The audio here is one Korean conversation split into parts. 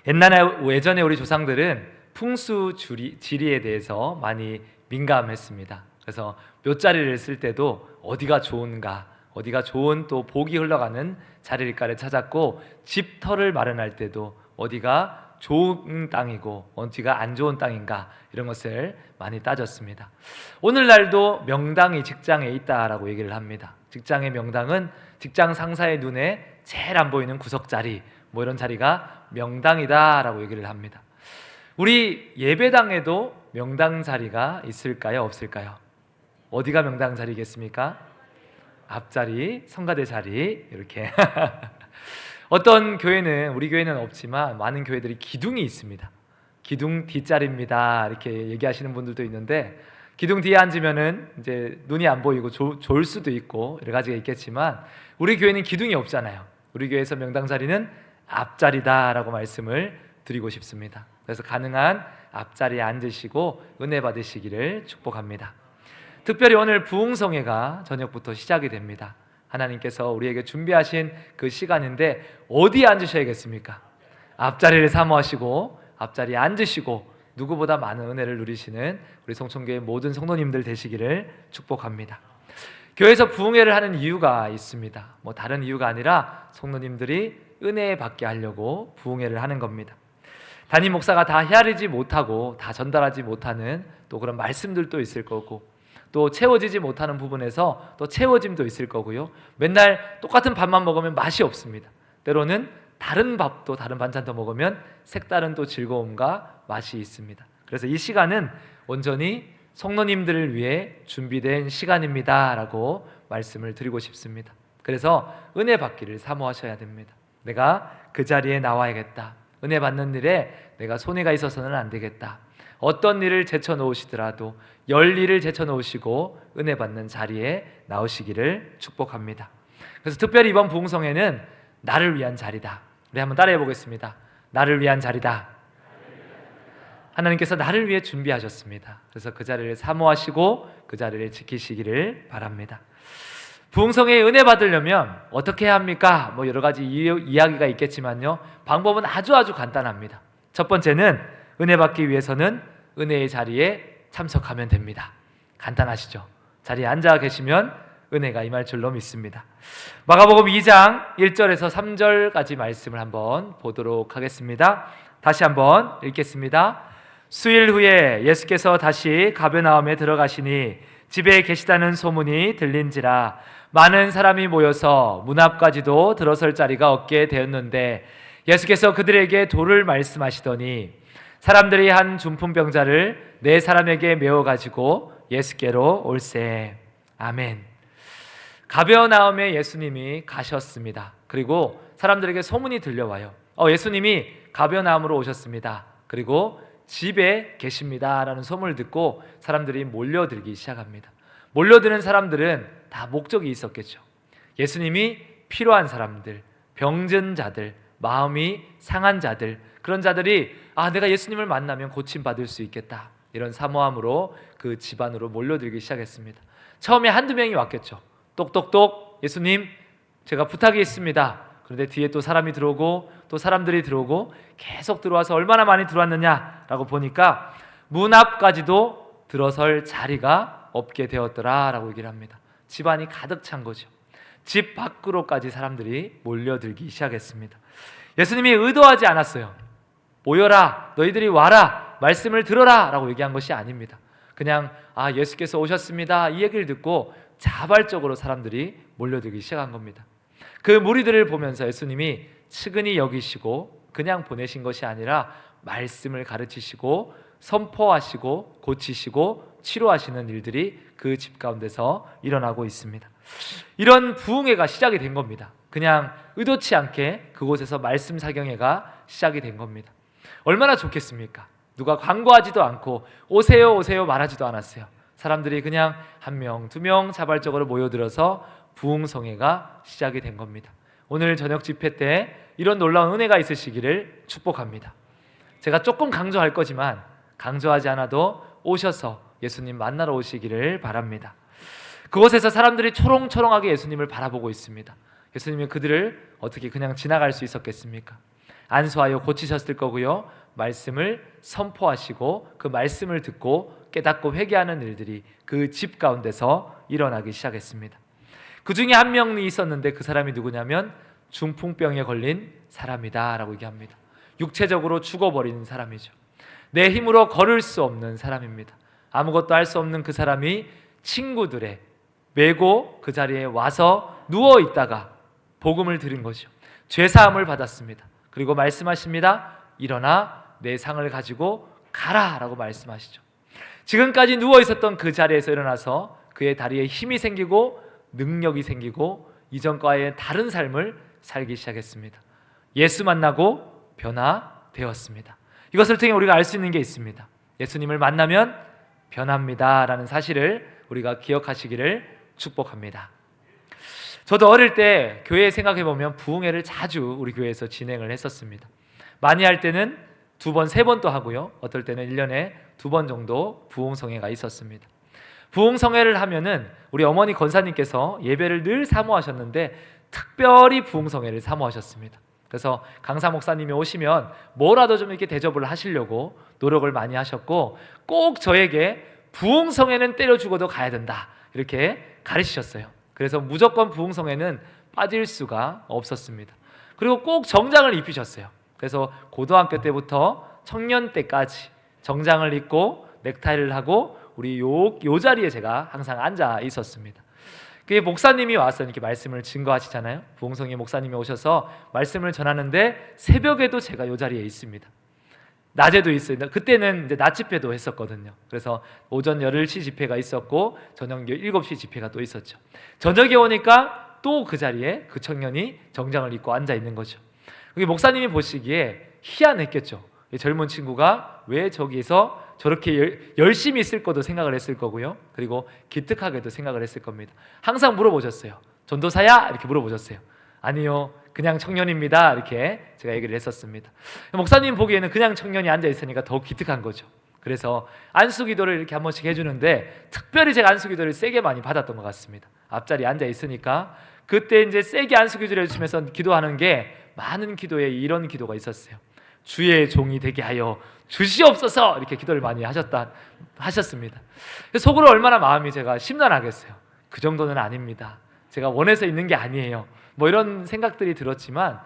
예전에 우리 조상들은 풍수 지리에 대해서 많이 민감했습니다. 그래서 묘자리를 쓸 때도 어디가 좋은가, 어디가 좋은 또 복이 흘러가는 자리일까를 찾았고, 집터를 마련할 때도 어디가 좋은 땅이고 어디가 안 좋은 땅인가, 이런 것을 많이 따졌습니다. 오늘날도 명당이 직장에 있다라고 얘기를 합니다. 직장의 명당은 직장 상사의 눈에 제일 안 보이는 구석자리, 뭐 이런 자리가 명당이다라고 얘기를 합니다. 우리 예배당에도 명당 자리가 있을까요, 없을까요? 어디가 명당 자리겠습니까? 앞자리, 성가대 자리, 이렇게. 어떤 교회는, 우리 교회는 없지만 많은 교회들이 기둥이 있습니다. 기둥 뒷자리입니다, 이렇게 얘기하시는 분들도 있는데, 기둥 뒤에 앉으면은 이제 눈이 안 보이고 좋을 수도 있고 여러 가지가 있겠지만, 우리 교회는 기둥이 없잖아요. 우리 교회에서 명당 자리는 앞자리다라고 말씀을 드리고 싶습니다. 그래서 가능한 앞자리에 앉으시고 은혜 받으시기를 축복합니다. 특별히 오늘 부흥성회가 저녁부터 시작이 됩니다. 하나님께서 우리에게 준비하신 그 시간인데 어디에 앉으셔야겠습니까? 앞자리를 사모하시고 앞자리에 앉으시고 누구보다 많은 은혜를 누리시는 우리 성촌교회 모든 성도님들 되시기를 축복합니다. 교회에서 부흥회를 하는 이유가 있습니다. 뭐 다른 이유가 아니라 성도님들이 은혜 받게 하려고 부흥회를 하는 겁니다. 담임 목사가 다 헤아리지 못하고 다 전달하지 못하는 또 그런 말씀들도 있을 거고, 또 채워지지 못하는 부분에서 또 채워짐도 있을 거고요. 맨날 똑같은 밥만 먹으면 맛이 없습니다. 때로는 다른 밥도 다른 반찬도 먹으면 색다른 또 즐거움과 맛이 있습니다. 그래서 이 시간은 온전히 성도님들을 위해 준비된 시간입니다 라고 말씀을 드리고 싶습니다. 그래서 은혜 받기를 사모하셔야 됩니다. 내가 그 자리에 나와야겠다. 은혜 받는 일에 내가 손해가 있어서는 안 되겠다. 어떤 일을 제쳐놓으시더라도 열 일을 제쳐놓으시고 은혜 받는 자리에 나오시기를 축복합니다. 그래서 특별히 이번 부흥성회는 나를 위한 자리다. 우리 한번 따라해 보겠습니다. 나를 위한 자리다. 하나님께서 나를 위해 준비하셨습니다. 그래서 그 자리를 사모하시고 그 자리를 지키시기를 바랍니다. 부흥성회에 은혜 받으려면 어떻게 해야 합니까? 뭐 여러 가지 이야기가 있겠지만요, 방법은 아주 간단합니다. 첫 번째는 은혜 받기 위해서는 은혜의 자리에 참석하면 됩니다. 간단하시죠? 자리에 앉아 계시면 은혜가 임할 줄로 믿습니다. 마가복음 2장 1절에서 3절까지 말씀을 한번 보도록 하겠습니다. 다시 한번 읽겠습니다. 수일 후에 예수께서 다시 가버나움에 들어가시니 집에 계시다는 소문이 들린지라 많은 사람이 모여서 문 앞까지도 들어설 자리가 없게 되었는데, 예수께서 그들에게 도를 말씀하시더니 사람들이 한 중풍병자를 네 사람에게 메워 가지고 예수께로 올세. 아멘. 가버나움에 예수님이 가셨습니다. 그리고 사람들에게 소문이 들려와요. 예수님이 가버나움으로 오셨습니다. 그리고 집에 계십니다 라는 소문을 듣고 사람들이 몰려들기 시작합니다. 몰려드는 사람들은 다 목적이 있었겠죠. 예수님이 필요한 사람들, 병든 자들, 마음이 상한 자들, 그런 자들이 내가 예수님을 만나면 고침받을 수 있겠다, 이런 사모함으로 그 집 안으로 몰려들기 시작했습니다. 처음에 한두 명이 왔겠죠. 똑똑똑, 예수님 제가 부탁이 있습니다. 그런데 뒤에 또 사람이 들어오고 또 사람들이 들어오고 계속 들어와서 얼마나 많이 들어왔느냐라고 보니까 문 앞까지도 들어설 자리가 없게 되었더라라고 얘기를 합니다. 집안이 가득 찬 거죠. 집 밖으로까지 사람들이 몰려들기 시작했습니다. 예수님이 의도하지 않았어요. 모여라, 너희들이 와라, 말씀을 들어라 라고 얘기한 것이 아닙니다. 그냥 예수께서 오셨습니다, 이 얘기를 듣고 자발적으로 사람들이 몰려들기 시작한 겁니다. 그 무리들을 보면서 예수님이 측은히 여기시고 그냥 보내신 것이 아니라 말씀을 가르치시고 선포하시고 고치시고 치료하시는 일들이 그 집 가운데서 일어나고 있습니다. 이런 부흥회가 시작이 된 겁니다. 그냥 의도치 않게 그곳에서 말씀 사경회가 시작이 된 겁니다. 얼마나 좋겠습니까? 누가 광고하지도 않고 오세요 오세요 말하지도 않았어요. 사람들이 그냥 한 명, 두 명 자발적으로 모여들어서 부흥성회가 시작이 된 겁니다. 오늘 저녁 집회 때 이런 놀라운 은혜가 있으시기를 축복합니다. 제가 조금 강조할 거지만 강조하지 않아도 오셔서 예수님 만나러 오시기를 바랍니다. 그곳에서 사람들이 초롱초롱하게 예수님을 바라보고 있습니다. 예수님이 그들을 어떻게 그냥 지나갈 수 있었겠습니까? 안수하여 고치셨을 거고요. 말씀을 선포하시고 그 말씀을 듣고 깨닫고 회개하는 일들이 그 집 가운데서 일어나기 시작했습니다. 그 중에 한 명이 있었는데 그 사람이 누구냐면 중풍병에 걸린 사람이다 라고 얘기합니다. 육체적으로 죽어버린 사람이죠. 내 힘으로 걸을 수 없는 사람입니다. 아무것도 할 수 없는 그 사람이 친구들의 메고 그 자리에 와서 누워있다가 복음을 들은 거죠. 죄사함을 받았습니다. 그리고 말씀하십니다. 일어나 내 상을 가지고 가라 라고 말씀하시죠. 지금까지 누워있었던 그 자리에서 일어나서 그의 다리에 힘이 생기고 능력이 생기고 이전과의 다른 삶을 살기 시작했습니다. 예수 만나고 변화되었습니다. 이것을 통해 우리가 알 수 있는 게 있습니다. 예수님을 만나면 변합니다 라는 사실을 우리가 기억하시기를 축복합니다. 저도 어릴 때 교회 생각해보면 부흥회를 자주 우리 교회에서 진행을 했었습니다. 많이 할 때는 2번, 3번 또 하고요. 어떨 때는 1년에 2번 정도 부흥성회가 있었습니다. 부흥성회를 하면은 우리 어머니 권사님께서 예배를 늘 사모하셨는데 특별히 부흥성회를 사모하셨습니다. 그래서 강사 목사님이 오시면 뭐라도 좀 이렇게 대접을 하시려고 노력을 많이 하셨고 꼭 저에게 부흥성회는 때려 죽어도 가야 된다 이렇게 가르치셨어요. 그래서 무조건 부흥성회는 빠질 수가 없었습니다. 그리고 꼭 정장을 입히셨어요. 그래서 고등학교 때부터 청년 때까지 정장을 입고 넥타이를 하고 우리 요 자리에 제가 항상 앉아 있었습니다. 그게 목사님이 와서 이렇게 말씀을 증거하시잖아요. 부흥성회 목사님이 오셔서 말씀을 전하는데 새벽에도 제가 요 자리에 있습니다. 낮에도 있어요. 그때는 이제 낮 집회도 했었거든요. 그래서 오전 10시 집회가 있었고 저녁 7시 집회가 또 있었죠. 저녁에 오니까 또 그 자리에 그 청년이 정장을 입고 앉아 있는 거죠. 그게 목사님이 보시기에 희한했겠죠. 젊은 친구가 왜 저기서 저렇게 열심히 있을 거도 생각을 했을 거고요. 그리고 기특하게도 생각을 했을 겁니다. 항상 물어보셨어요. 전도사야? 이렇게 물어보셨어요. 아니요, 그냥 청년입니다. 이렇게 제가 얘기를 했었습니다. 목사님 보기에는 그냥 청년이 앉아 있으니까 더 기특한 거죠. 그래서 안수기도를 이렇게 한 번씩 해주는데 특별히 제가 안수기도를 세게 많이 받았던 것 같습니다. 앞자리에 앉아 있으니까 그때 이제 세게 안수기도를 해주시면서 기도하는 게 많은 기도에 이런 기도가 있었어요. 주의 종이 되게 하여 주시옵소서 이렇게 기도를 많이 하셨습니다. 속으로 얼마나 마음이 제가 심란하겠어요. 그 정도는 아닙니다. 제가 원해서 있는 게 아니에요. 뭐 이런 생각들이 들었지만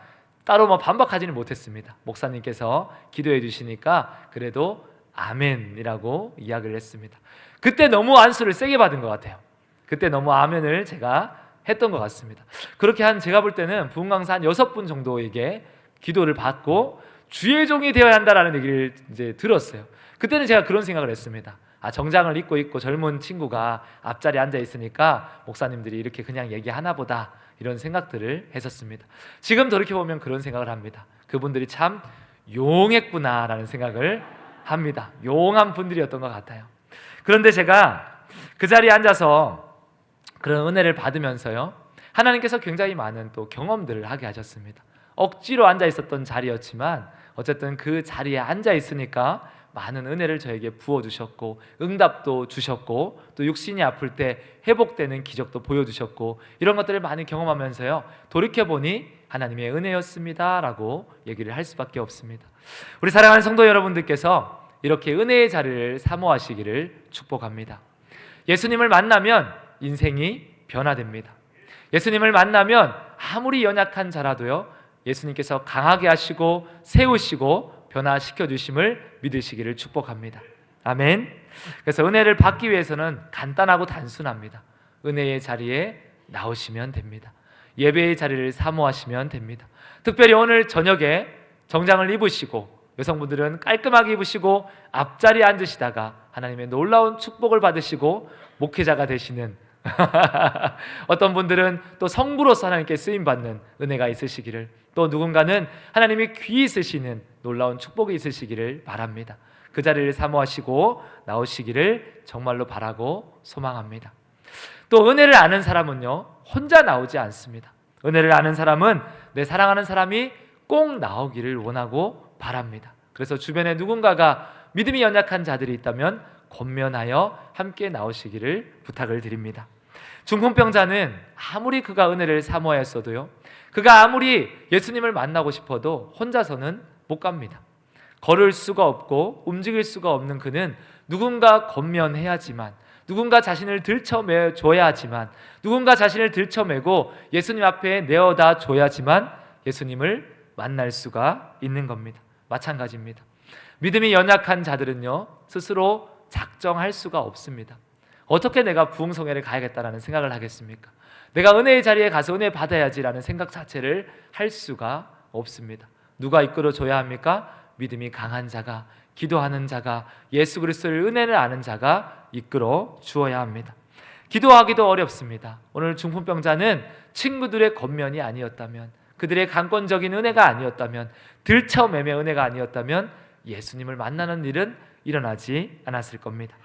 따로 뭐 반박하지는 못했습니다. 목사님께서 기도해 주시니까 그래도 아멘이라고 이야기를 했습니다. 그때 너무 안수를 세게 받은 것 같아요. 그때 너무 아멘을 제가 했던 것 같습니다. 그렇게 제가 볼 때는 부흥 강사 한 6분 정도에게 기도를 받고 주의 종이 되어야 한다라는 얘기를 이제 들었어요. 그때는 제가 그런 생각을 했습니다. 정장을 입고 있고 젊은 친구가 앞자리에 앉아 있으니까 목사님들이 이렇게 그냥 얘기하나 보다 이런 생각들을 했었습니다. 지금 돌이켜보면 그런 생각을 합니다. 그분들이 참 용했구나라는 생각을 합니다. 용한 분들이었던 것 같아요. 그런데 제가 그 자리에 앉아서 그런 은혜를 받으면서요, 하나님께서 굉장히 많은 또 경험들을 하게 하셨습니다. 억지로 앉아 있었던 자리였지만 어쨌든 그 자리에 앉아 있으니까 많은 은혜를 저에게 부어주셨고 응답도 주셨고 또 육신이 아플 때 회복되는 기적도 보여주셨고 이런 것들을 많이 경험하면서요, 돌이켜보니 하나님의 은혜였습니다 라고 얘기를 할 수밖에 없습니다. 우리 사랑하는 성도 여러분들께서 이렇게 은혜의 자리를 사모하시기를 축복합니다. 예수님을 만나면 인생이 변화됩니다. 예수님을 만나면 아무리 연약한 자라도요, 예수님께서 강하게 하시고 세우시고 변화시켜 주심을 믿으시기를 축복합니다. 아멘. 그래서 은혜를 받기 위해서는 간단하고 단순합니다. 은혜의 자리에 나오시면 됩니다. 예배의 자리를 사모하시면 됩니다. 특별히 오늘 저녁에 정장을 입으시고 여성분들은 깔끔하게 입으시고 앞자리에 앉으시다가 하나님의 놀라운 축복을 받으시고 목회자가 되시는 어떤 분들은 또 성부로서 하나님께 쓰임받는 은혜가 있으시기를, 또 누군가는 하나님이 귀히 쓰시는 놀라운 축복이 있으시기를 바랍니다. 그 자리를 사모하시고 나오시기를 정말로 바라고 소망합니다. 또 은혜를 아는 사람은요, 혼자 나오지 않습니다. 은혜를 아는 사람은 내 사랑하는 사람이 꼭 나오기를 원하고 바랍니다. 그래서 주변에 누군가가 믿음이 연약한 자들이 있다면 권면하여 함께 나오시기를 부탁을 드립니다. 중풍병자는 아무리 그가 은혜를 사모하였어도요, 그가 아무리 예수님을 만나고 싶어도 혼자서는 못 갑니다. 걸을 수가 없고 움직일 수가 없는 그는 누군가 권면해야지만, 누군가 자신을 들쳐매줘야 하지만, 누군가 자신을 들쳐매고 예수님 앞에 내어다 줘야지만 예수님을 만날 수가 있는 겁니다. 마찬가지입니다. 믿음이 연약한 자들은요, 스스로 작정할 수가 없습니다. 어떻게 내가 부흥성회를 가야겠다라는 생각을 하겠습니까? 내가 은혜의 자리에 가서 은혜 받아야지라는 생각 자체를 할 수가 없습니다. 누가 이끌어줘야 합니까? 믿음이 강한 자가, 기도하는 자가, 예수 그리스도를 은혜를 아는 자가 이끌어 주어야 합니다. 기도하기도 어렵습니다. 오늘 중풍병자는 친구들의 권면이 아니었다면, 그들의 강권적인 은혜가 아니었다면, 들쳐매매 은혜가 아니었다면 예수님을 만나는 일은 일어나지 않았을 겁니다.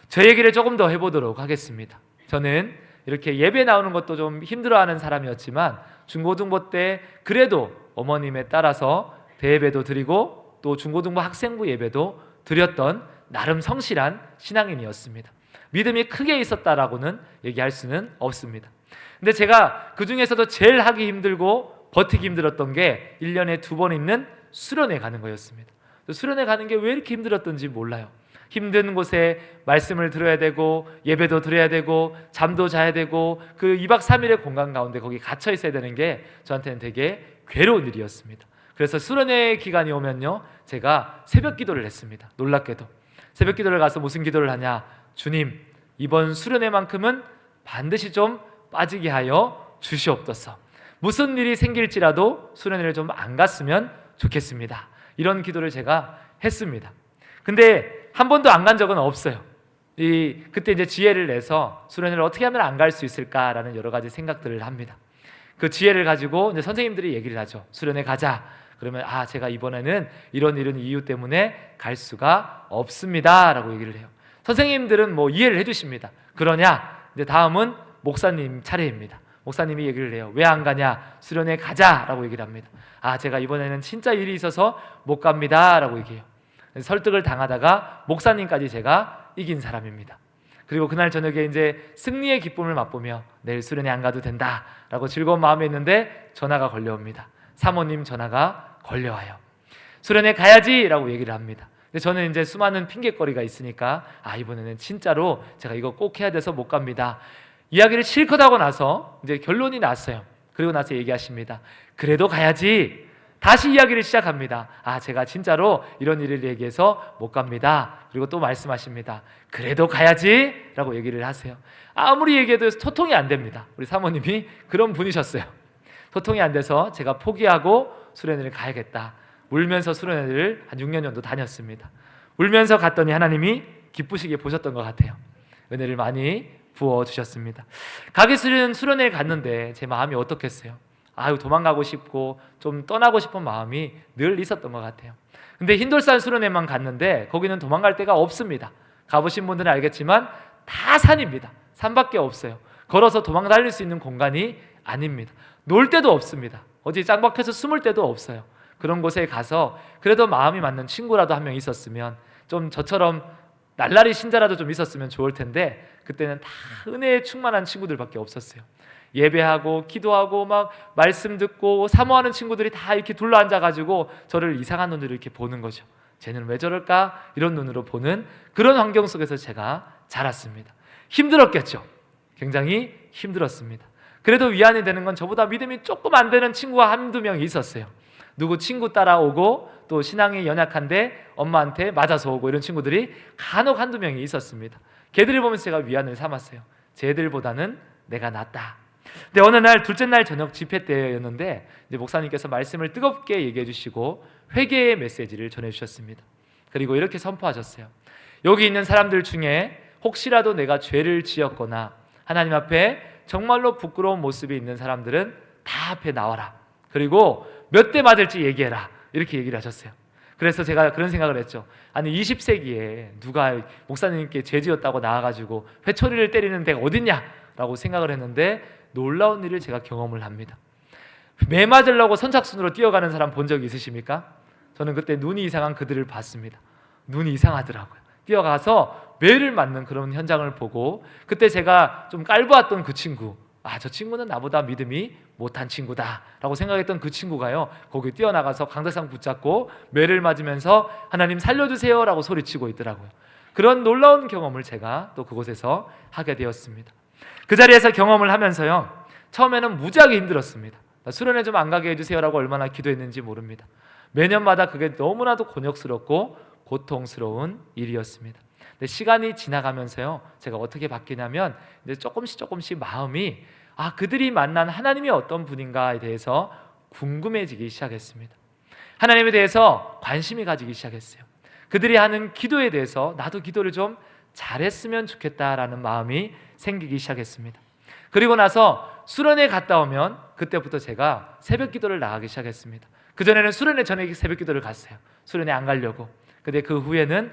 저 얘기를 조금 더 해보도록 하겠습니다. 저는 이렇게 예배 나오는 것도 좀 힘들어하는 사람이었지만 중고등부 때 그래도 어머님에 따라서 대예배도 드리고 또 중고등부 학생부 예배도 드렸던 나름 성실한 신앙인이었습니다. 믿음이 크게 있었다라고는 얘기할 수는 없습니다. 근데 제가 그 중에서도 제일 하기 힘들고 버티기 힘들었던 게 1년에 2번 있는 수련회 가는 거였습니다. 수련회 가는 게 왜 이렇게 힘들었던지 몰라요. 힘든 곳에 말씀을 들어야 되고 예배도 드려야 되고 잠도 자야 되고 그 2박 3일의 공간 가운데 거기 갇혀 있어야 되는 게 저한테는 되게 괴로운 일이었습니다. 그래서 수련회 기간이 오면요, 제가 새벽 기도를 했습니다. 놀랍게도 새벽 기도를 가서 무슨 기도를 하냐, 주님, 이번 수련회만큼은 반드시 좀 빠지게 하여 주시옵소서. 무슨 일이 생길지라도 수련회를 좀 안 갔으면 좋겠습니다. 이런 기도를 제가 했습니다. 근데 한 번도 안 간 적은 없어요. 그때 이제 지혜를 내서 수련회를 어떻게 하면 안 갈 수 있을까라는 여러 가지 생각들을 합니다. 그 지혜를 가지고 이제 선생님들이 얘기를 하죠. 수련회 가자. 그러면 제가 이번에는 이런 이유 때문에 갈 수가 없습니다라고 얘기를 해요. 선생님들은 뭐 이해를 해주십니다. 그러냐? 이제 다음은 목사님 차례입니다. 목사님이 얘기를 해요. 왜 안 가냐? 수련회 가자라고 얘기를 합니다. 제가 이번에는 진짜 일이 있어서 못 갑니다라고 얘기해요. 설득을 당하다가 목사님까지 제가 이긴 사람입니다. 그리고 그날 저녁에 이제 승리의 기쁨을 맛보며 내일 수련회 안 가도 된다라고 즐거운 마음에 있는데 전화가 걸려옵니다. 사모님 전화가 걸려와요. 수련회 가야지라고 얘기를 합니다. 근데 저는 이제 수많은 핑계거리가 있으니까 이번에는 진짜로 제가 이거 꼭 해야 돼서 못 갑니다. 이야기를 실컷 하고 나서 이제 결론이 났어요. 그리고 나서 얘기하십니다. 그래도 가야지. 다시 이야기를 시작합니다. 제가 진짜로 이런 일을 얘기해서 못 갑니다. 그리고 또 말씀하십니다. 그래도 가야지 라고 얘기를 하세요. 아무리 얘기해도 소통이 안 됩니다. 우리 사모님이 그런 분이셨어요. 소통이 안 돼서 제가 포기하고 수련회를 가야겠다. 울면서 수련회를 한 6년 정도 다녔습니다. 울면서 갔더니 하나님이 기쁘시게 보셨던 것 같아요. 은혜를 많이 부어주셨습니다. 가기 싫은 수련회를 갔는데 제 마음이 어떻겠어요? 도망가고 싶고 좀 떠나고 싶은 마음이 늘 있었던 것 같아요. 근데 흰돌산 수련회만 갔는데 거기는 도망갈 데가 없습니다. 가보신 분들은 알겠지만 다 산입니다. 산밖에 없어요. 걸어서 도망 달릴 수 있는 공간이 아닙니다. 놀 데도 없습니다. 어디 짱박혀서 숨을 데도 없어요. 그런 곳에 가서 그래도 마음이 맞는 친구라도 한 명 있었으면, 좀 저처럼 날라리 신자라도 좀 있었으면 좋을 텐데 그때는 다 은혜에 충만한 친구들밖에 없었어요. 예배하고 기도하고 막 말씀 듣고 사모하는 친구들이 다 이렇게 둘러앉아가지고 저를 이상한 눈으로 이렇게 보는 거죠. 쟤는 왜 저럴까? 이런 눈으로 보는 그런 환경 속에서 제가 자랐습니다. 힘들었겠죠. 굉장히 힘들었습니다. 그래도 위안이 되는 건 저보다 믿음이 조금 안 되는 친구가 한두 명이 있었어요. 누구 친구 따라오고 또 신앙이 연약한데 엄마한테 맞아서 오고 이런 친구들이 간혹 한두 명이 있었습니다. 걔들을 보면서 제가 위안을 삼았어요. 쟤들보다는 내가 낫다. 근데 어느 날 둘째 날 저녁 집회 때였는데 이제 목사님께서 말씀을 뜨겁게 얘기해 주시고 회개의 메시지를 전해 주셨습니다. 그리고 이렇게 선포하셨어요. 여기 있는 사람들 중에 혹시라도 내가 죄를 지었거나 하나님 앞에 정말로 부끄러운 모습이 있는 사람들은 다 앞에 나와라. 그리고 몇 대 맞을지 얘기해라. 이렇게 얘기를 하셨어요. 그래서 제가 그런 생각을 했죠. 20세기에 누가 목사님께 죄 지었다고 나와가지고 회초리를 때리는 데가 어딨냐? 라고 생각을 했는데 놀라운 일을 제가 경험을 합니다. 매 맞으려고 선착순으로 뛰어가는 사람 본 적 있으십니까? 저는 그때 눈이 이상한 그들을 봤습니다. 눈이 이상하더라고요. 뛰어가서 매를 맞는 그런 현장을 보고, 그때 제가 좀 깔보았던 그 친구, 저 친구는 나보다 믿음이 못한 친구다 라고 생각했던 그 친구가요, 거기 뛰어나가서 강대상 붙잡고 매를 맞으면서 하나님 살려주세요 라고 소리치고 있더라고요. 그런 놀라운 경험을 제가 또 그곳에서 하게 되었습니다. 그 자리에서 경험을 하면서요, 처음에는 무지하게 힘들었습니다. 수련회 좀 안 가게 해주세요 라고 얼마나 기도했는지 모릅니다. 매년마다 그게 너무나도 곤욕스럽고 고통스러운 일이었습니다. 근데 시간이 지나가면서요, 제가 어떻게 바뀌냐면 이제 조금씩 마음이 그들이 만난 하나님이 어떤 분인가에 대해서 궁금해지기 시작했습니다. 하나님에 대해서 관심이 가지기 시작했어요. 그들이 하는 기도에 대해서 나도 기도를 좀 잘했으면 좋겠다라는 마음이 생기기 시작했습니다. 그리고 나서 수련회 갔다 오면 그때부터 제가 새벽 기도를 나가기 시작했습니다. 그전에는 수련회 전에 새벽 기도를 갔어요. 수련회 안 가려고. 근데 그 후에는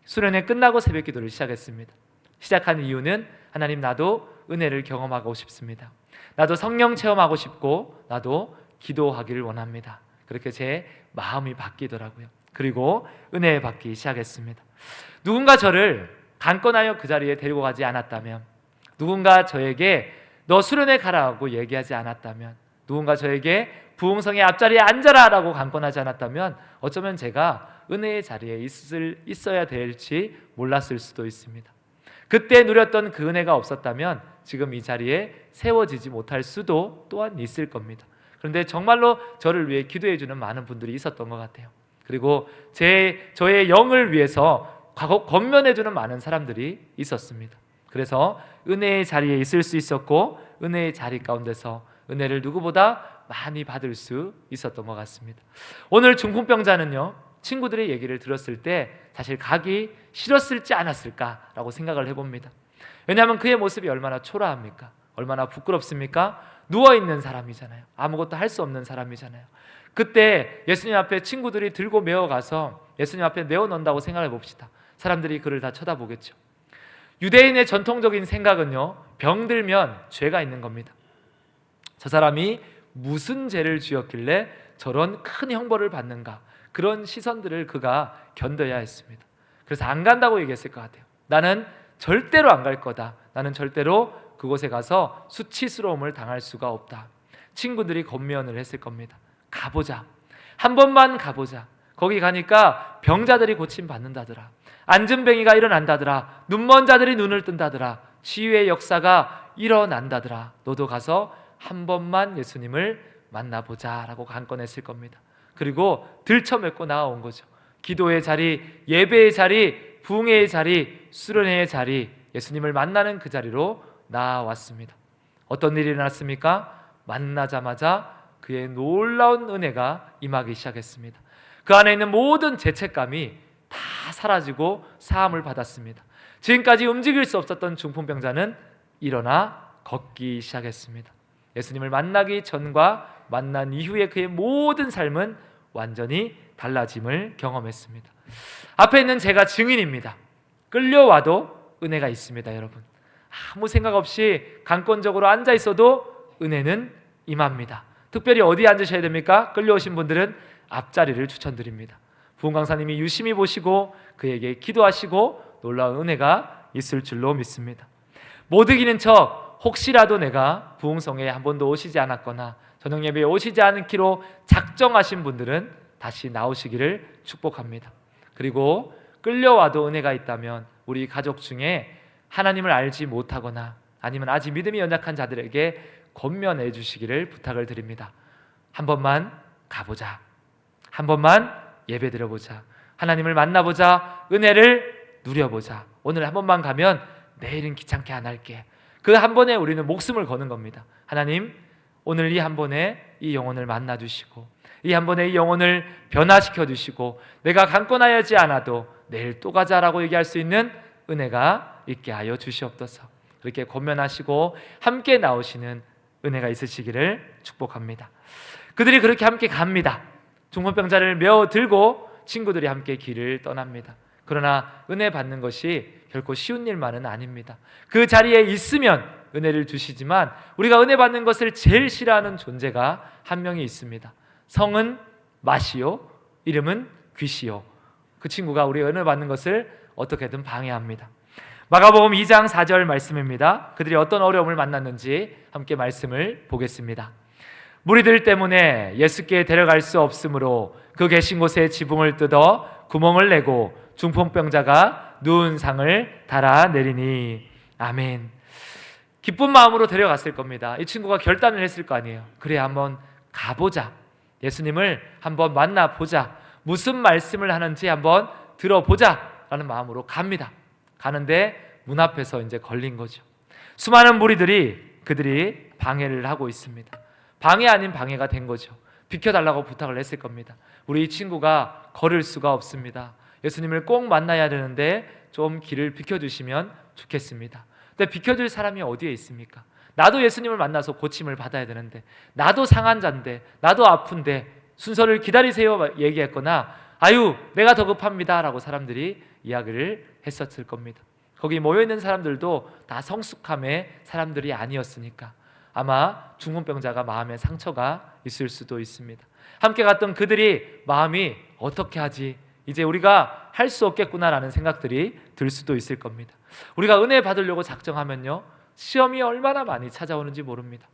수련회 끝나고 새벽 기도를 시작했습니다. 시작한 이유는 하나님, 나도 은혜를 경험하고 싶습니다. 나도 성령 체험하고 싶고 나도 기도하기를 원합니다. 그렇게 제 마음이 바뀌더라고요. 그리고 은혜 받기 시작했습니다. 누군가 저를 강권하여 그 자리에 데리고 가지 않았다면, 누군가 저에게 너 수련회 가라고 얘기하지 않았다면, 누군가 저에게 부흥성의 앞자리에 앉아라 라고 강권하지 않았다면 어쩌면 제가 은혜의 자리에 있어야 될지 몰랐을 수도 있습니다. 그때 누렸던 그 은혜가 없었다면 지금 이 자리에 세워지지 못할 수도 또한 있을 겁니다. 그런데 정말로 저를 위해 기도해 주는 많은 분들이 있었던 것 같아요. 그리고 저의 영을 위해서 권면해 주는 많은 사람들이 있었습니다. 그래서 은혜의 자리에 있을 수 있었고, 은혜의 자리 가운데서 은혜를 누구보다 많이 받을 수 있었던 것 같습니다. 오늘 중풍병자는요, 친구들의 얘기를 들었을 때 사실 가기 싫었을지 않았을까라고 생각을 해봅니다. 왜냐하면 그의 모습이 얼마나 초라합니까? 얼마나 부끄럽습니까? 누워있는 사람이잖아요. 아무것도 할 수 없는 사람이잖아요. 그때 예수님 앞에 친구들이 들고 메어가서 예수님 앞에 내어놓는다고 생각해 봅시다. 사람들이 그를 다 쳐다보겠죠. 유대인의 전통적인 생각은요, 병들면 죄가 있는 겁니다. 저 사람이 무슨 죄를 지었길래 저런 큰 형벌을 받는가, 그런 시선들을 그가 견뎌야 했습니다. 그래서 안 간다고 얘기했을 것 같아요. 나는 절대로 안 갈 거다. 나는 절대로 그곳에 가서 수치스러움을 당할 수가 없다. 친구들이 권면을 했을 겁니다. 가보자. 한 번만 가보자. 거기 가니까 병자들이 고침 받는다더라. 안진뱅이가 일어난다더라. 눈먼 자들이 눈을 뜬다더라. 치유의 역사가 일어난다더라. 너도 가서 한 번만 예수님을 만나보자 라고 강권했을 겁니다. 그리고 들쳐맺고 나아온 거죠. 기도의 자리, 예배의 자리, 부흥회의 자리, 수련회의 자리, 예수님을 만나는 그 자리로 나아왔습니다. 어떤 일이 일어났습니까? 만나자마자 그의 놀라운 은혜가 임하기 시작했습니다. 그 안에 있는 모든 죄책감이 다 사라지고 사함을 받았습니다. 지금까지 움직일 수 없었던 중풍병자는 일어나 걷기 시작했습니다. 예수님을 만나기 전과 만난 이후에 그의 모든 삶은 완전히 달라짐을 경험했습니다. 앞에 있는 제가 증인입니다. 끌려와도 은혜가 있습니다, 여러분. 아무 생각 없이 강권적으로 앉아 있어도 은혜는 임합니다. 특별히 어디에 앉으셔야 됩니까? 끌려오신 분들은 앞자리를 추천드립니다. 부흥 강사님이 유심히 보시고 그에게 기도하시고 놀라운 은혜가 있을 줄로 믿습니다. 못 이기는 척 혹시라도 내가 부흥성에 한 번도 오시지 않았거나 저녁 예배에 오시지 않기로 작정하신 분들은 다시 나오시기를 축복합니다. 그리고 끌려와도 은혜가 있다면 우리 가족 중에 하나님을 알지 못하거나 아니면 아직 믿음이 연약한 자들에게 권면해 주시기를 부탁을 드립니다. 한 번만 가보자. 한 번만 예배 드려보자. 하나님을 만나보자. 은혜를 누려보자. 오늘 한 번만 가면 내일은 귀찮게 안 할게. 그 한 번에 우리는 목숨을 거는 겁니다. 하나님, 오늘 이 한 번에 이 영혼을 만나 주시고 이 한 번에 이 영혼을 변화시켜 주시고 내가 강권하지 않아도 내일 또 가자라고 얘기할 수 있는 은혜가 있게 하여 주시옵소서. 그렇게 권면하시고 함께 나오시는 은혜가 있으시기를 축복합니다. 그들이 그렇게 함께 갑니다. 중풍병자를 메어 들고 친구들이 함께 길을 떠납니다. 그러나 은혜 받는 것이 결코 쉬운 일만은 아닙니다. 그 자리에 있으면 은혜를 주시지만 우리가 은혜 받는 것을 제일 싫어하는 존재가 한 명이 있습니다. 성은 마시오, 이름은 귀시오. 그 친구가 우리 은혜 받는 것을 어떻게든 방해합니다. 마가복음 2장 4절 말씀입니다. 그들이 어떤 어려움을 만났는지 함께 말씀을 보겠습니다. 무리들 때문에 예수께 데려갈 수 없으므로 그 계신 곳에 지붕을 뜯어 구멍을 내고 중풍병자가 누운 상을 달아내리니. 아멘. 기쁜 마음으로 데려갔을 겁니다. 이 친구가 결단을 했을 거 아니에요. 그래, 한번 가보자. 예수님을 한번 만나보자. 무슨 말씀을 하는지 한번 들어보자 라는 마음으로 갑니다. 가는데 문 앞에서 이제 걸린 거죠. 수많은 무리들이 그들이 방해를 하고 있습니다. 방해 아닌 방해가 된 거죠. 비켜달라고 부탁을 했을 겁니다. 우리 이 친구가 걸을 수가 없습니다. 예수님을 꼭 만나야 되는데 좀 길을 비켜주시면 좋겠습니다. 근데 비켜줄 사람이 어디에 있습니까? 나도 예수님을 만나서 고침을 받아야 되는데, 나도 상한 자인데, 나도 아픈데 순서를 기다리세요 얘기했거나, 아유 내가 더 급합니다 라고 사람들이 이야기를 했었을 겁니다. 거기 모여있는 사람들도 다 성숙함의 사람들이 아니었으니까 아마 중풍병자가 마음에 상처가 있을 수도 있습니다. 함께 갔던 그들이 마음이 어떻게 하지? 이제 우리가 할 수 없겠구나라는 생각들이 들 수도 있을 겁니다. 우리가 은혜 받으려고 작정하면요, 시험이 얼마나 많이 찾아오는지 모릅니다.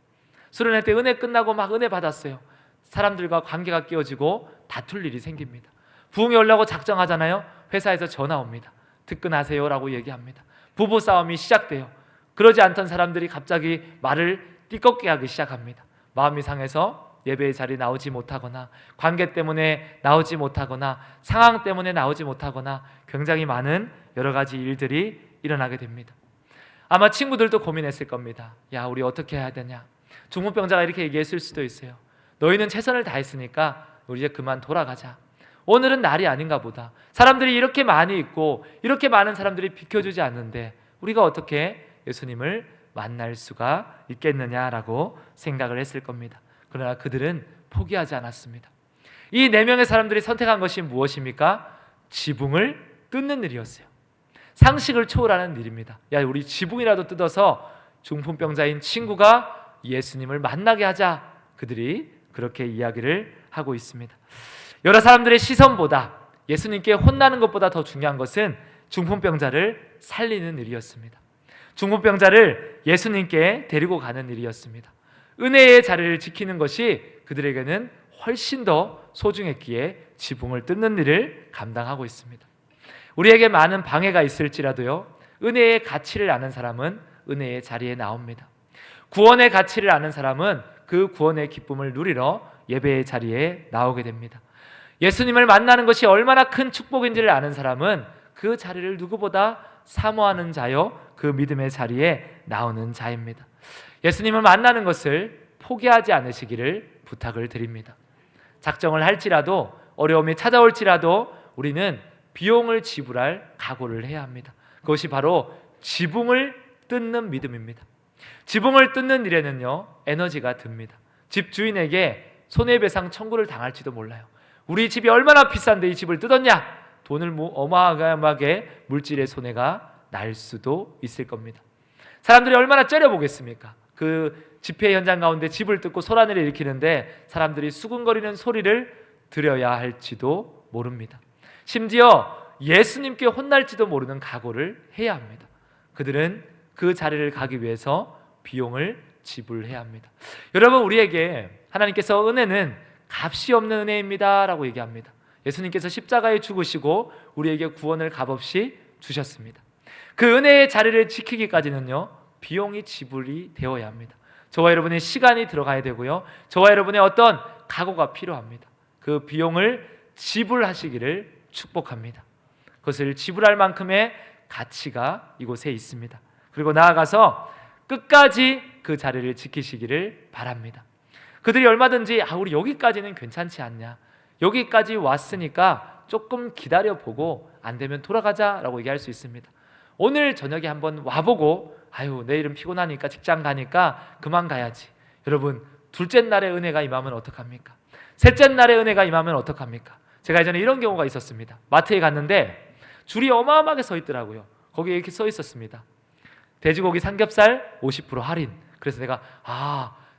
수련회 때 은혜 끝나고 막 은혜 받았어요. 사람들과 관계가 끼어지고 다툴 일이 생깁니다. 부흥에 오려고 작정하잖아요. 회사에서 전화 옵니다. 특근하세요라고 얘기합니다. 부부싸움이 시작돼요. 그러지 않던 사람들이 갑자기 말을 띠껍게 하기 시작합니다. 마음이 상해서 예배의 자리에 나오지 못하거나, 관계 때문에 나오지 못하거나, 상황 때문에 나오지 못하거나, 굉장히 많은 여러 가지 일들이 일어나게 됩니다. 아마 친구들도 고민했을 겁니다. 야, 우리 어떻게 해야 되냐? 중풍병자가 이렇게 얘기했을 수도 있어요. 너희는 최선을 다했으니까 우리 이제 그만 돌아가자. 오늘은 날이 아닌가 보다. 사람들이 이렇게 많이 있고 이렇게 많은 사람들이 비켜주지 않는데 우리가 어떻게 예수님을 만날 수가 있겠느냐라고 생각을 했을 겁니다. 그러나 그들은 포기하지 않았습니다. 이 4명의 사람들이 선택한 것이 무엇입니까? 지붕을 뜯는 일이었어요. 상식을 초월하는 일입니다. 야, 우리 지붕이라도 뜯어서 중풍병자인 친구가 예수님을 만나게 하자. 그들이 그렇게 이야기를 하고 있습니다. 여러 사람들의 시선보다 예수님께 혼나는 것보다 더 중요한 것은 중풍병자를 살리는 일이었습니다. 중풍병자를 예수님께 데리고 가는 일이었습니다. 은혜의 자리를 지키는 것이 그들에게는 훨씬 더 소중했기에 지붕을 뜯는 일을 감당하고 있습니다. 우리에게 많은 방해가 있을지라도요, 은혜의 가치를 아는 사람은 은혜의 자리에 나옵니다. 구원의 가치를 아는 사람은 그 구원의 기쁨을 누리러 예배의 자리에 나오게 됩니다. 예수님을 만나는 것이 얼마나 큰 축복인지를 아는 사람은 그 자리를 누구보다 사모하는 자요, 그 믿음의 자리에 나오는 자입니다. 예수님을 만나는 것을 포기하지 않으시기를 부탁을 드립니다. 작정을 할지라도, 어려움이 찾아올지라도 우리는 비용을 지불할 각오를 해야 합니다. 그것이 바로 지붕을 뜯는 믿음입니다. 지붕을 뜯는 일에는요, 에너지가 듭니다. 집 주인에게 손해배상 청구를 당할지도 몰라요. 우리 집이 얼마나 비싼데 이 집을 뜯었냐? 돈을 어마어마하게 물질의 손해가 날 수도 있을 겁니다. 사람들이 얼마나 째려보겠습니까? 그 집회 현장 가운데 집을 뜯고 소란을 일으키는데 사람들이 수군거리는 소리를 들어야 할지도 모릅니다. 심지어 예수님께 혼날지도 모르는 각오를 해야 합니다. 그들은 그 자리를 가기 위해서 비용을 지불해야 합니다. 여러분, 우리에게 하나님께서 은혜는 값이 없는 은혜입니다 라고 얘기합니다. 예수님께서 십자가에 죽으시고 우리에게 구원을 값없이 주셨습니다. 그 은혜의 자리를 지키기까지는요, 비용이 지불이 되어야 합니다. 저와 여러분의 시간이 들어가야 되고요, 저와 여러분의 어떤 각오가 필요합니다. 그 비용을 지불하시기를 축복합니다. 그것을 지불할 만큼의 가치가 이곳에 있습니다. 그리고 나아가서 끝까지 그 자리를 지키시기를 바랍니다. 그들이 얼마든지 우리 여기까지는 괜찮지 않냐, 여기까지 왔으니까 조금 기다려보고 안 되면 돌아가자라고 얘기할 수 있습니다. 오늘 저녁에 한번 와보고 내일은 피곤하니까 직장 가니까 그만 가야지. 여러분, 둘째 날의 은혜가 임하면 어떡합니까? 셋째 날의 은혜가 임하면 어떡합니까? 제가 예전에 이런 경우가 있었습니다. 마트에 갔는데 줄이 어마어마하게 서 있더라고요. 거기에 이렇게 써 있었습니다. 돼지고기 삼겹살 50% 할인. 그래서 내가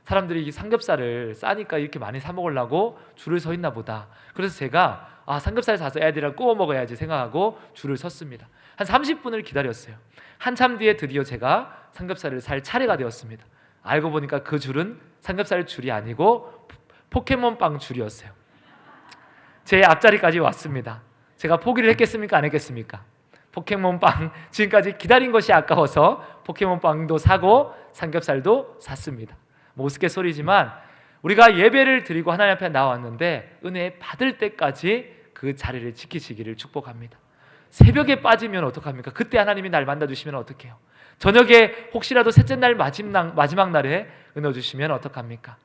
사람들이 이 삼겹살을 싸니까 이렇게 많이 사 먹으려고 줄을 서 있나 보다. 그래서 제가 삼겹살 사서 애들이랑 구워 먹어야지 생각하고 줄을 섰습니다. 한 30분을 기다렸어요. 한참 뒤에 드디어 제가 삼겹살을 살 차례가 되었습니다. 알고 보니까 그 줄은 삼겹살 줄이 아니고 포켓몬빵 줄이었어요. 제 앞자리까지 왔습니다. 제가 포기를 했겠습니까? 안 했겠습니까? 포켓몬빵, 지금까지 기다린 것이 아까워서 포켓몬빵도 사고 삼겹살도 샀습니다. 뭐 우스갯소리지만 우리가 예배를 드리고 하나님 앞에 나왔는데 은혜 받을 때까지 그 자리를 지키시기를 축복합니다. 새벽에 빠지면 어떡합니까? 그때 하나님이 날 만나주시면 어떡해요? 저녁에 혹시라도 셋째 날 마지막 날에 은혜 주시면 어떡합니까?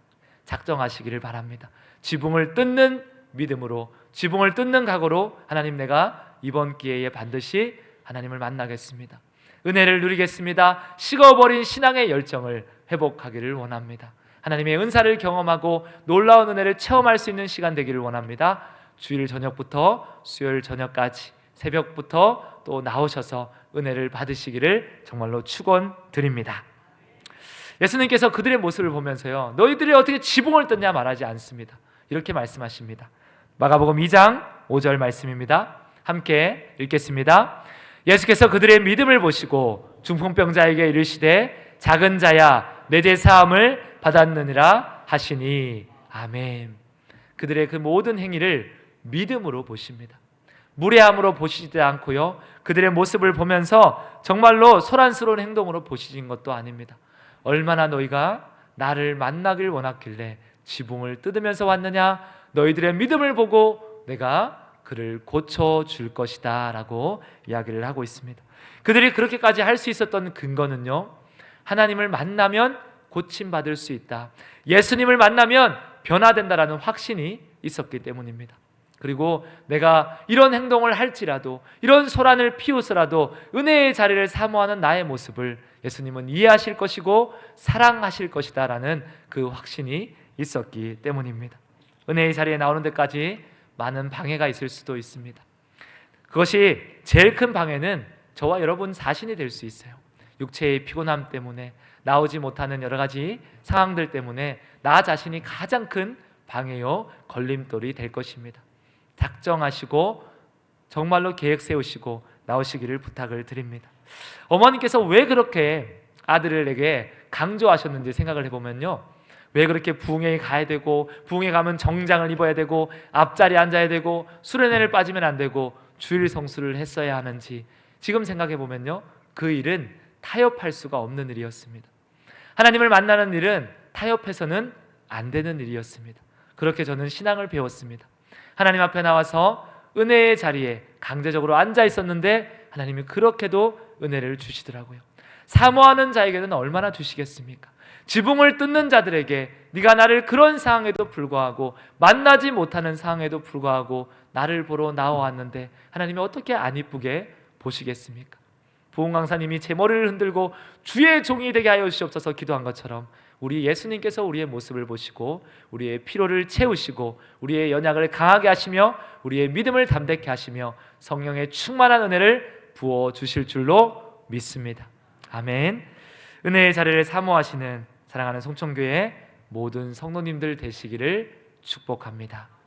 작정하시기를 바랍니다. 지붕을 뜯는 믿음으로, 지붕을 뜯는 각오로 하나님, 내가 이번 기회에 반드시 하나님을 만나겠습니다. 은혜를 누리겠습니다. 식어버린 신앙의 열정을 회복하기를 원합니다. 하나님의 은사를 경험하고 놀라운 은혜를 체험할 수 있는 시간 되기를 원합니다. 주일 저녁부터 수요일 저녁까지 새벽부터 또 나오셔서 은혜를 받으시기를 정말로 축원드립니다. 예수님께서 그들의 모습을 보면서요, 너희들이 어떻게 지붕을 뜯냐 말하지 않습니다. 이렇게 말씀하십니다. 마가복음 2장 5절 말씀입니다. 함께 읽겠습니다. 예수께서 그들의 믿음을 보시고 중풍병자에게 이르시되 작은 자야 내 죄 사함을 받았느니라 하시니 아멘. 그들의 그 모든 행위를 믿음으로 보십니다. 무례함으로 보시지 않고요, 그들의 모습을 보면서 정말로 소란스러운 행동으로 보시진 것도 아닙니다. 얼마나 너희가 나를 만나길 원했길래 지붕을 뜯으면서 왔느냐, 너희들의 믿음을 보고 내가 그를 고쳐줄 것이다 라고 이야기를 하고 있습니다. 그들이 그렇게까지 할 수 있었던 근거는요, 하나님을 만나면 고침받을 수 있다, 예수님을 만나면 변화된다라는 확신이 있었기 때문입니다. 그리고 내가 이런 행동을 할지라도, 이런 소란을 피우서라도 은혜의 자리를 사모하는 나의 모습을 예수님은 이해하실 것이고 사랑하실 것이다 라는 그 확신이 있었기 때문입니다. 은혜의 자리에 나오는 데까지 많은 방해가 있을 수도 있습니다. 그것이 제일 큰 방해는 저와 여러분 자신이 될 수 있어요. 육체의 피곤함 때문에, 나오지 못하는 여러 가지 상황들 때문에 나 자신이 가장 큰 방해요, 걸림돌이 될 것입니다. 작정하시고 정말로 계획 세우시고 나오시기를 부탁을 드립니다. 어머니께서 왜 그렇게 아들에게 강조하셨는지 생각을 해보면요, 왜 그렇게 부흥회에 가야 되고, 부흥회 가면 정장을 입어야 되고, 앞자리에 앉아야 되고, 수련회를 빠지면 안 되고, 주일 성수를 했어야 하는지 지금 생각해 보면요, 그 일은 타협할 수가 없는 일이었습니다. 하나님을 만나는 일은 타협해서는 안 되는 일이었습니다. 그렇게 저는 신앙을 배웠습니다. 하나님 앞에 나와서 은혜의 자리에 강제적으로 앉아 있었는데 하나님이 그렇게도 은혜를 주시더라고요. 사모하는 자에게는 얼마나 주시겠습니까? 지붕을 뜯는 자들에게 네가 나를 그런 상황에도 불구하고, 만나지 못하는 상황에도 불구하고 나를 보러 나와왔는데 하나님이 어떻게 안 이쁘게 보시겠습니까? 부흥 강사님이 제 머리를 흔들고 주의 종이 되게 하여 주시옵소서 기도한 것처럼 우리 예수님께서 우리의 모습을 보시고 우리의 피로를 채우시고 우리의 연약을 강하게 하시며 우리의 믿음을 담대케 하시며 성령의 충만한 은혜를 부어주실 줄로 믿습니다. 아멘. 은혜의 자리를 사모하시는 사랑하는 송천교회 모든 성도님들 되시기를 축복합니다.